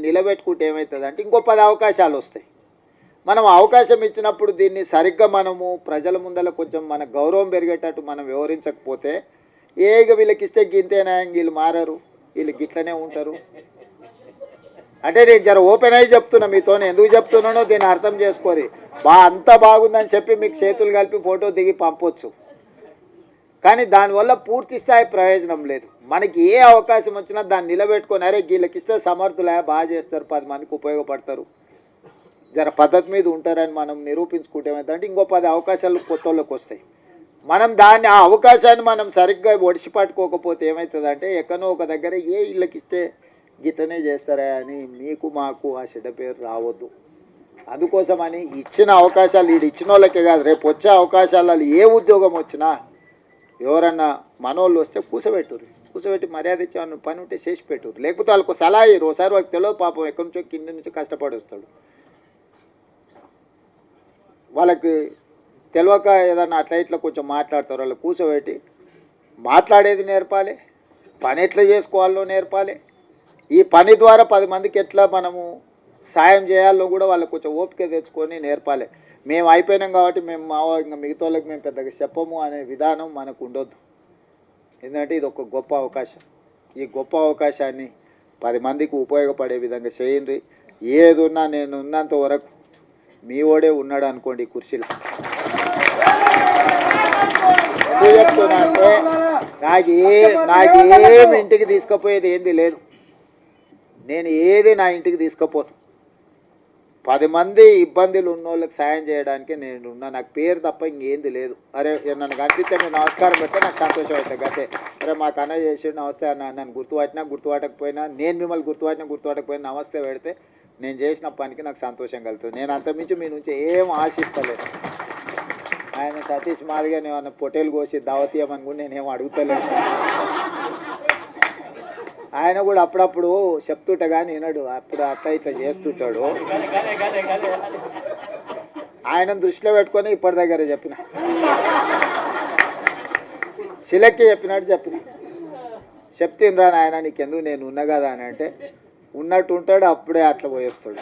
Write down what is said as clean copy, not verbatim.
నిలబెట్టుకుంటే ఏమవుతుందంటే ఇంకో 10 అవకాశాలు వస్తాయి. మనం అవకాశం ఇచ్చినప్పుడు దీన్ని సరిగ్గా మనము ప్రజల ముందర కొంచెం మన గౌరవం పెరిగేటట్టు మనం వివరించకపోతే ఇక వీళ్ళకి ఇస్తే గింతేనా, వీళ్ళు మారరు, వీళ్ళు గిట్లనే ఉంటారు అంటే నేను జర ఓపెన్ అయ్యి చెప్తున్నా. మీతో ఎందుకు చెప్తున్నానో దీన్ని అర్థం చేసుకోరి. అంతా బాగుందని చెప్పి మీకు చేతులు కలిపి ఫోటో దిగి పంపొచ్చు, కానీ దానివల్ల పూర్తి స్థాయి ప్రయోజనం లేదు. మనకి ఏ అవకాశం వచ్చినా దాన్ని నిలబెట్టుకొని అరే వీళ్ళకి ఇస్తే సమర్థులే, బాగా చేస్తారు, 10 మందికి ఉపయోగపడతారు, జర పద్ధతి మీద ఉంటారని మనం నిరూపించుకుంటే ఏమైందంటే ఇంకో 10 అవకాశాలు కొత్త వాళ్ళకి వస్తాయి. మనం దాన్ని ఆ అవకాశాన్ని మనం సరిగ్గా ఒడిసి పట్టుకోకపోతే ఏమవుతుందంటే ఎక్కడో ఒక దగ్గర ఏ ఇళ్ళకి ఇస్తే గిట్టనే చేస్తారా అని మీకు మాకు ఆ చెడ్డ పేరు రావద్దు. అందుకోసమని ఇచ్చిన అవకాశాలు ఇచ్చిన వాళ్ళకే కాదు, రేపు వచ్చే అవకాశాలలో ఏ ఉద్యోగం వచ్చినా ఎవరన్నా మనోళ్ళు వస్తే కూసబెట్టి మర్యాద ఇచ్చేవాళ్ళు పని ఉంటే చేసి పెట్టురు, లేకపోతే వాళ్ళకు సలహా ఇయ్యరు. ఒకసారి వాళ్ళకి తెలియదు, పాపం ఎక్కడి నుంచో కింద నుంచి కష్టపడి వస్తాడు, వాళ్ళకి తెలియక ఏదన్నా అట్లా ఇట్లా కొంచెం మాట్లాడతారు. వాళ్ళు కూర్చోబెట్టి మాట్లాడేది నేర్పాలి, పని ఎట్లా చేసుకోవాలో నేర్పాలి, ఈ పని ద్వారా 10 మందికి ఎట్లా మనము సాయం చేయాలో కూడా వాళ్ళకి కొంచెం ఓపిక తెచ్చుకొని నేర్పాలి. మేము అయిపోయినాం కాబట్టి మేము ఇంకా మిగతా వాళ్ళకి మేము పెద్దగా చెప్పము అనే విధానం మనకు ఉండొద్దు. ఎందుకంటే ఇది ఒక గొప్ప అవకాశం. ఈ గొప్ప అవకాశాన్ని 10 మందికి ఉపయోగపడే విధంగా చేయండి. ఏది ఉన్నా నేను ఉన్నంత వరకు మీ ఓడే ఉన్నాడు అనుకోండి ఈ కుర్చీలో. ఎందుకు చెప్తున్నా అంటే నాకేం ఇంటికి తీసుకుపోయేది ఏంది లేదు, నేను ఏది నా ఇంటికి తీసుకుపోను. 10 మంది ఇబ్బందులు ఉన్న వాళ్ళకి సాయం చేయడానికి నేను ఉన్నా. నాకు పేరు తప్ప ఇంకేంది లేదు. అరే నన్ను కనిపిస్తే మీరు నమస్కారం పెడితే నాకు సంతోషం అవుతుంది అంతే. అరే మాకు అన్న చేసి నమస్తే అన్న, నన్ను గుర్తుపట్టకపోయినా, నేను మిమ్మల్ని గుర్తుపట్టకపోయినా నమస్తే పెడితే నేను చేసిన పనికి నాకు సంతోషం కలుగుతుంది. నేను అంతమించి మీ నుంచి ఏం ఆశిస్తలేదు. ఆయన సతీష్ మాదిగా నేను పొట్టేలు కోసి దావతీయమని కూడా నేనేం అడుగుతలేదు. ఆయన కూడా అప్పుడప్పుడు చెప్తుంటా కానీ వినడు, అప్పుడు అట్లా ఇట్లా చేస్తుంటాడు. ఆయన దృష్టిలో పెట్టుకొని ఇప్పటి దగ్గర చెప్పిన శిలక్కి చెప్పినట్టు చెప్తినరా నాయన నీకెందుకు నేను ఉన్నా కదా అని అంటే ఉన్నట్టు ఉంటాడు, అప్పుడే అట్లా పోయేస్తాడు.